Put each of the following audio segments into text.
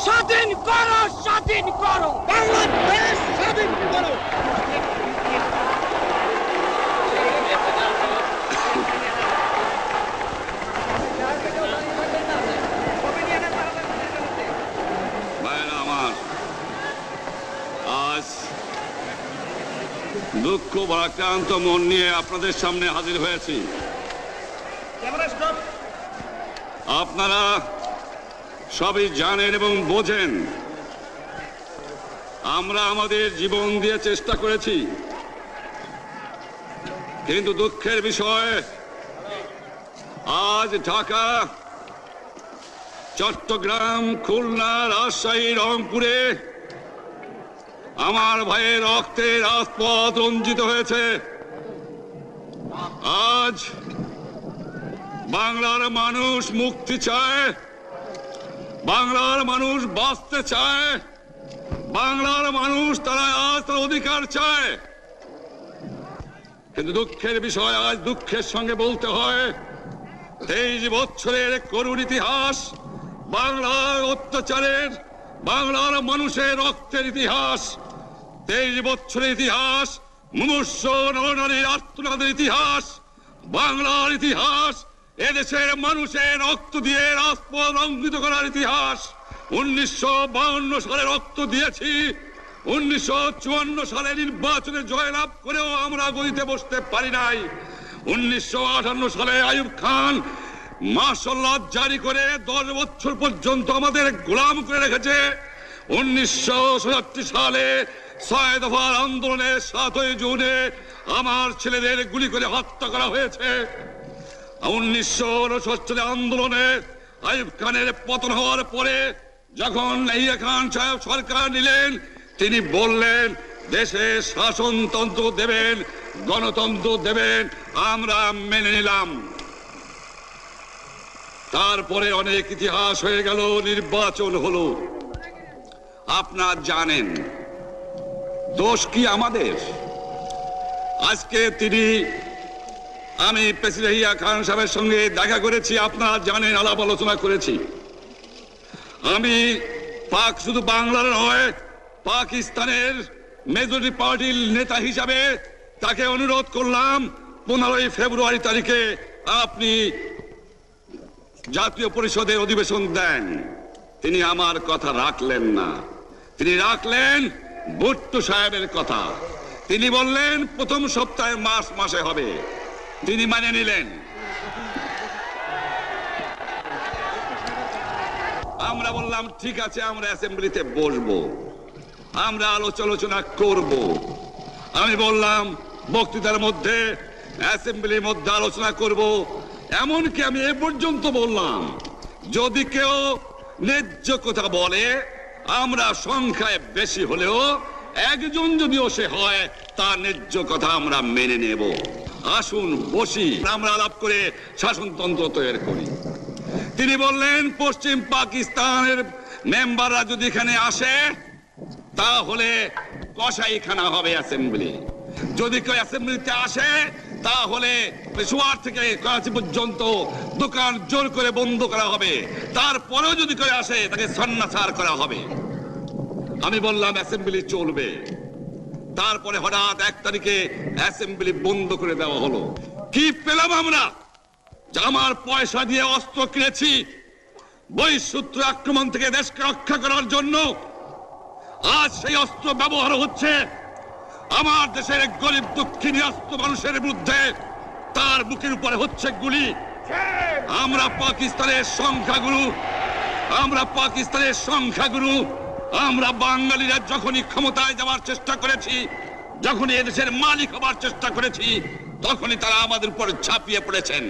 স্বাধীন করো, স্বাধীন করো, বাংলাদেশ স্বাধীন করো। আজ দুঃখ ভারাক্রান্ত মন নিয়ে আপনাদের সামনে হাজির হয়েছি। আপনারা সবই জানেন এবং বোঝেন আমরা আমাদের জীবন দিয়ে চেষ্টা করেছি, কিন্তু দুঃখের বিষয় আজ ঢাকা, চট্টগ্রাম, খুলনা, রাজশাহী, রংপুরে আমার ভাইয়ের রক্তে রাজপথ রঞ্জিত হয়েছে। আজ বাংলার মানুষ মুক্তি চায়, বাংলার মানুষ বাঁচতে চায়, বাংলার মানুষ তারা আজ তার অধিকার চায়। কিন্তু দুঃখের বিষয় আজ দুঃখের সঙ্গে বলতে হয় 23 বছরের করুণ ইতিহাস, বাংলার অত্যাচারের, বাংলার মানুষের রক্তের ইতিহাস, 23 বছরের ইতিহাস, মুমূর্ষ নরনারীর আর্তনাদের ইতিহাস, বাংলার ইতিহাস, এদেশের মানুষের রক্ত দিয়ে রাজপথ রঞ্জিত করার ইতিহাস। 1952 সালে রক্ত দিয়েছি, 1954 সালে নির্বাচনে জয়লাভ করেও আমরা গদিতে বসতে পারি নাই। 1958 সালে আইয়ুব খান মার্শাল ল জারি করে 10 বছর পর্যন্ত আমাদের গোলাম করে রেখেছে। 1967 সালে 6 দফার আন্দোলনের 7ই জুনে আমার ছেলেদের গুলি করে হত্যা করা হয়েছে। 1969 আন্দোলনে আইয়ুব খানের পতন হওয়ার পরে যখন ইয়াহিয়া খান সাহেব সরকার নিলেন, তিনি বললেন দেশে শাসনতন্ত্র দেবেন, গণতন্ত্র দেবেন, আমরা মেনে নিলাম। তারপরে অনেক ইতিহাস হয়ে গেল, নির্বাচন হলো। আপনারা জানেন দোষ কি আমাদের? আজকে আমি প্রেসিডেন্ট ইয়াহিয়া খান সাহেবের সঙ্গে দেখা করেছি, আপনারা জানেন, আলাপ আলোচনা করেছি। আমি শুধু বাংলার নয়, পাকিস্তানের মেজরিটি পার্টির নেতা হিসাবে তাকে অনুরোধ করলাম 15 ফেব্রুয়ারি তারিখে আপনি জাতীয় পরিষদের অধিবেশন দেন। তিনি আমার কথা রাখলেন না, তিনি রাখলেন ভুট্টো সাহেবের কথা। তিনি বললেন প্রথম সপ্তাহে মাসে হবে, তিনি মানে নিলেন। আমরা বললাম ঠিক আছে, আমরা অ্যাসেম্বলিতে বসবো, আমরা আলোচনা করব। আমি বললাম বক্তৃতার মধ্যে, অ্যাসেম্বলির মধ্যে আলোচনা করব। এমনকি আমি এ পর্যন্ত বললাম যদি কেউ ন্যায্য কথা বলে, আমরা সংখ্যায় বেশি হলেও একজন যদিও সে হয়, তার ন্যায্য কথা আমরা মেনে নেব। আসুন বসি, আমরা আলাপ করে শাসনতন্ত্র তৈরি করি। তিনি বললেন পশ্চিম পাকিস্তানের মেম্বাররা যদি এখানে আসে তাহলে কসাইখানা হবে অ্যাসেম্বলি। যদি কেউ অ্যাসেম্বলিতে আসে তাহলে পেশোয়ার থেকে করাচি পর্যন্ত দোকান জোর করে বন্ধ করা হবে, তারপরেও যদি কেউ আসে তাকে সন্ন্যাসার করা হবে। আমি বললাম অ্যাসেম্বলি চলবে। তারপরে হঠাৎ 1 তারিখে অ্যাসেম্বলি বন্ধ করে দেওয়া হলো। কি পেলাম আমরা? আমার পয়সা দিয়ে অস্ত্র কিনেছি বহিঃশত্রু আক্রমণ থেকে দেশকে রক্ষা করার জন্য। আজ সেই অস্ত্র ব্যবহার হচ্ছে আমার দেশের গরিব দুঃখী নিরস্ত মানুষের বিরুদ্ধে, তার বুকের উপরে হচ্ছে গুলি। আমরা পাকিস্তানের সংখ্যাগুরু, আমরা বাঙালিরা যখনই ক্ষমতায় যাওয়ার চেষ্টা করেছি, যখনই এদেশের মালিক হবার চেষ্টা করেছি, তখনই তারা আমাদের উপর ঝাঁপিয়ে পড়েছেন।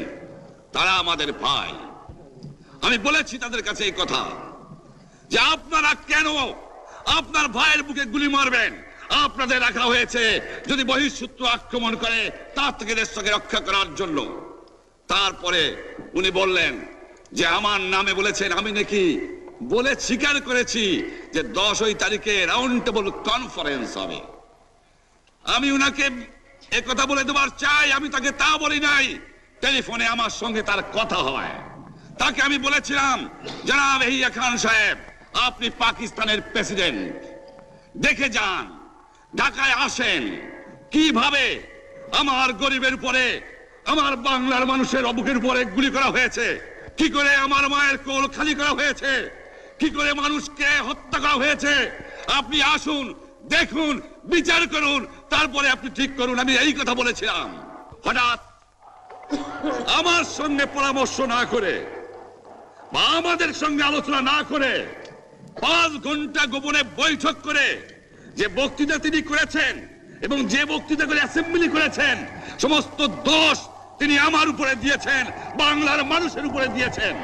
তারা আমাদের ভাই। আমি বলেছি তাদের কাছে এই কথা যে আপনারা কেন আপনার ভাইয়ের বুকে গুলি মারবেন? আপনাদের রাখা হয়েছে যদি বহিঃশত্রু আক্রমণ করে তার থেকে দেশটাকে রক্ষা করার জন্য। তারপরে উনি বললেন যে আমার নামে বলেছেন, আমি নাকি বলে স্বীকার করেছি যে 10 তারিখে রাউন্ড টেবল কনফারেন্স হবে। আমি উনাকে একথা বলে দেবার চাই, আমি তাকে তা বলি নাই। টেলিফোনে আমার সঙ্গে তার কথা হয়। তাকে আমি বলেছিলাম জনাব ইয়াহিয়া খান সাহেব, আপনি পাকিস্তানের প্রেসিডেন্ট, দেখে যান, ঢাকায় আসেন কিভাবে আমার গরিবের উপরে, আমার বাংলার মানুষের বুকের উপরে গুলি করা হয়েছে, কি করে আমার মায়ের কোল খালি করা হয়েছে, কি করে মানুষকে হত্যা করা হয়েছে। আপনি আসুন, দেখুন, বিচার করুন, তারপরে আপনি ঠিক করুন। আমি এই কথা বলেছিলাম। হঠাৎ আমার সঙ্গে পরামর্শ না করে বা আমাদের সঙ্গে আলোচনা না করে 5 ঘন্টা গোপনে বৈঠক করে যে বক্তৃতা তিনি করেছেন এবং যে বক্তৃতা করে অ্যাসেম্বলি করেছেন, সমস্ত দোষ তিনি আমার উপরে দিয়েছেন, বাংলার মানুষের উপরে দিয়েছেন।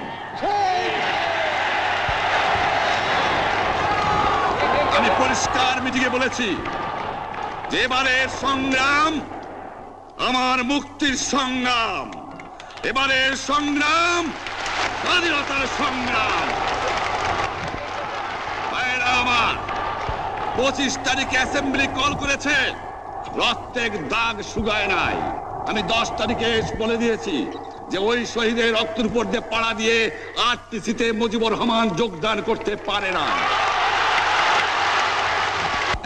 আমি পরিষ্কার মিটিংয়ে বলেছি যে এবারের সংগ্রাম আমার মুক্তির সংগ্রাম, এবারের সংগ্রাম স্বাধীনতার সংগ্রাম। আমার 25 তারিখে অ্যাসেম্বলি কল করেছে, রক্তের দাগ শুকায় নাই। আমি 10 তারিখে বলে দিয়েছি যে ওই শহীদের রক্তের উপর দিয়ে পাড়া দিয়ে আরটিসিতে মুজিবুর রহমান যোগদান করতে পারে না।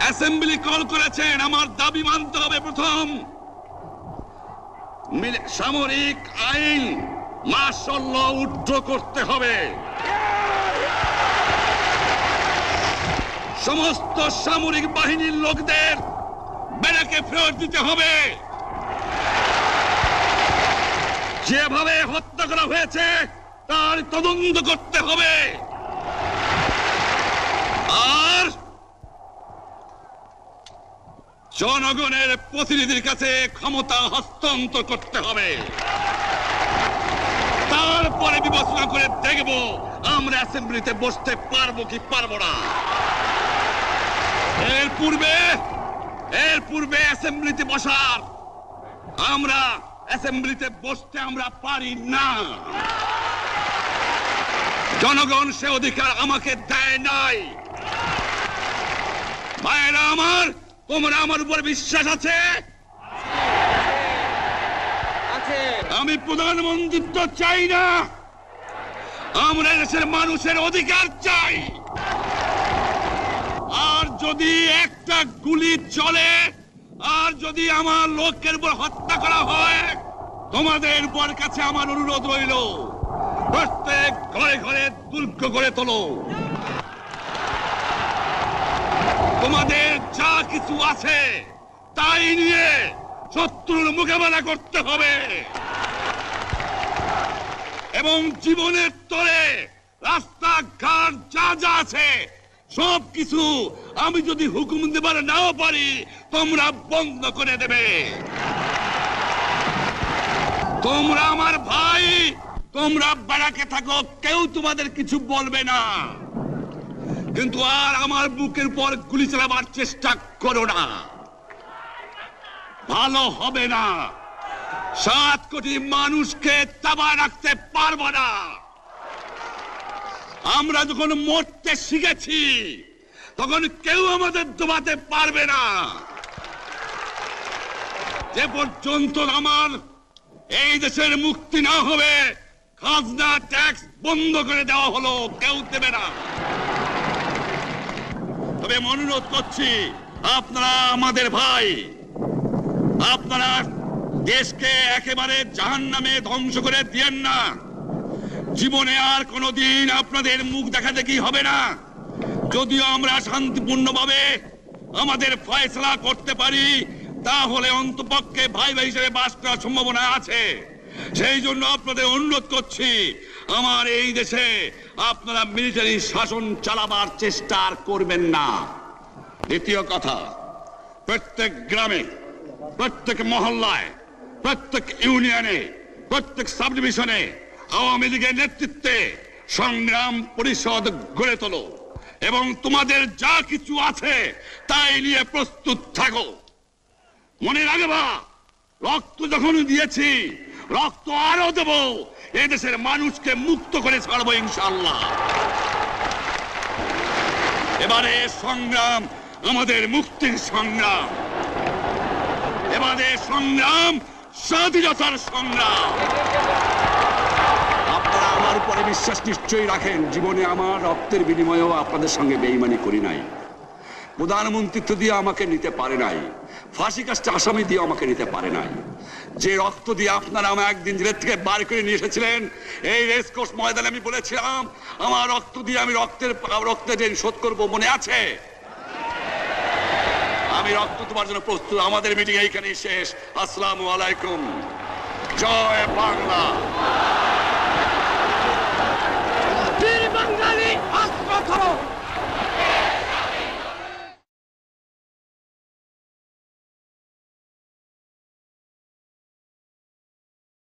অ্যাসেম্বলি কল করেছেন, আমার দাবি মানতে হবে। প্রথম, সামরিক আইন মার্শাল ল উইথড্র করতে হবে, সমস্ত সামরিক বাহিনীর লোকদের ব্যারাকে ফেরত দিতে হবে, যেভাবে হত্যা করা হয়েছে তার তদন্ত করতে হবে, আর জনগণের প্রতিনিধির কাছে ক্ষমতা হস্তান্তর করতে হবে। তারপরে বিবেচনা করে দেখব আমরা অ্যাসেম্বলিতে বসতে পারবো কি পারবো না। এর পূর্বে অ্যাসেম্বলিতে বসার, আমরা অ্যাসেম্বলিতে বসতে আমরা পারি না। জনগণ সে অধিকার আমাকে দেয় নাই। ভাইয়েরা আমার, তোমরা আমার উপর বিশ্বাস আছে? আমি প্রধানমন্ত্রিত্ব চাই না, আমরা দেশের মানুষের অধিকার চাই। আর যদি একটা গুলি চলে, আর যদি আমার লোকের উপর হত্যা করা হয়, তোমাদের উপর কাছে আমার অনুরোধ রইল, প্রত্যেক ঘরে ঘরে দুর্গ গড়ে তোলো। তোমাদের যা কিছু আছে তাই নিয়ে শত্রুর মোকাবেলা করতে হবে, এবং জীবনের তরে রাস্তাঘাট যা যা আছে সবকিছু আমি যদি হুকুম দেবার নাও পারি, তোমরা বন্ধ করে দেবে। তোমরা আমার ভাই, তোমরা ব্যারাকে থাকো, কেউ তোমাদের কিছু বলবে না, কিন্তু আর আমার বুকের উপর গুলি চালাবার চেষ্টা করো না, ভালো হবে না। 7 কোটি মানুষকে চাপায় রাখতে পারবো না। আমরা যখন মরতে শিখেছি তখন কেউ আমাদের দবাতে পারবে না। যে পর্যন্ত আমার এই দেশের মুক্তি না হবে, খাজনা ট্যাক্স বন্ধ করে দেওয়া হলো, কেউ দেবে না। তবে আমি অনুরোধ করছি, আপনারা আমাদের ভাই, আপনারা দেশকে একেবারে জাহান্নামে ধ্বংস করে দিয়েন না। জীবনে আর কোনোদিন আপনাদের মুখ দেখা দেখি হবে না। যদিও আমরা শান্তিপূর্ণভাবে আমাদের ফয়সালা করতে পারি, তাহলে অন্তপক্ষে ভাই ভাই হিসেবে বাস করার সম্ভাবনা আছে। সেই জন্য আপনাদের অনুরোধ করছি, আমার এই দেশে আপনারা মিলিটারি শাসন চালাবার চেষ্টা করবেন না। দ্বিতীয় কথা, প্রত্যেক গ্রামে, প্রত্যেক মহল্লায়, প্রত্যেক ইউনিয়নে, প্রত্যেক সাব ডিভিশনে আওয়ামী লীগের নেতৃত্বে সংগ্রাম পরিষদ গড়ে তোলো, এবং তোমাদের যা কিছু আছে তাই নিয়ে প্রস্তুত থাকো। মনে রাখবা, রক্ত যখন দিয়েছি, রক্ত আরো দেব, এদেশের মানুষকে মুক্ত করে ছাড়বো ইনশাআল্লাহ। এবারে সংগ্রাম আমাদের মুক্তির সংগ্রাম, এবারে সংগ্রাম স্বাধীনতার সংগ্রাম। আপনারা আমার উপরে বিশ্বাস নিশ্চয়ই রাখেন, জীবনে আমার রক্তের বিনিময়েও আপনাদের সঙ্গে বেইমানি করি নাই। প্রধানমন্ত্রিত্ব দিয়ে আমাকে নিতে পারে নাই, ফাঁসি কাস্টে আসামি দিয়ে আমাকে নিতে পারে নাই। যে রক্ত দিয়ে আপনারা আমাকে একদিন জেলের থেকে বার করে নিয়ে এসেছিলেন, এই রেসকোর্স ময়দানে আমি বলেছিলাম আমার রক্ত দিয়ে আমি রক্তের ঋণ শোধ করবো, মনে আছে? আমি রক্ত তোমার জন্য প্রস্তুত। আমাদের মিটিং এইখানেই শেষ। আসসালামু আলাইকুম। জয় বাংলা।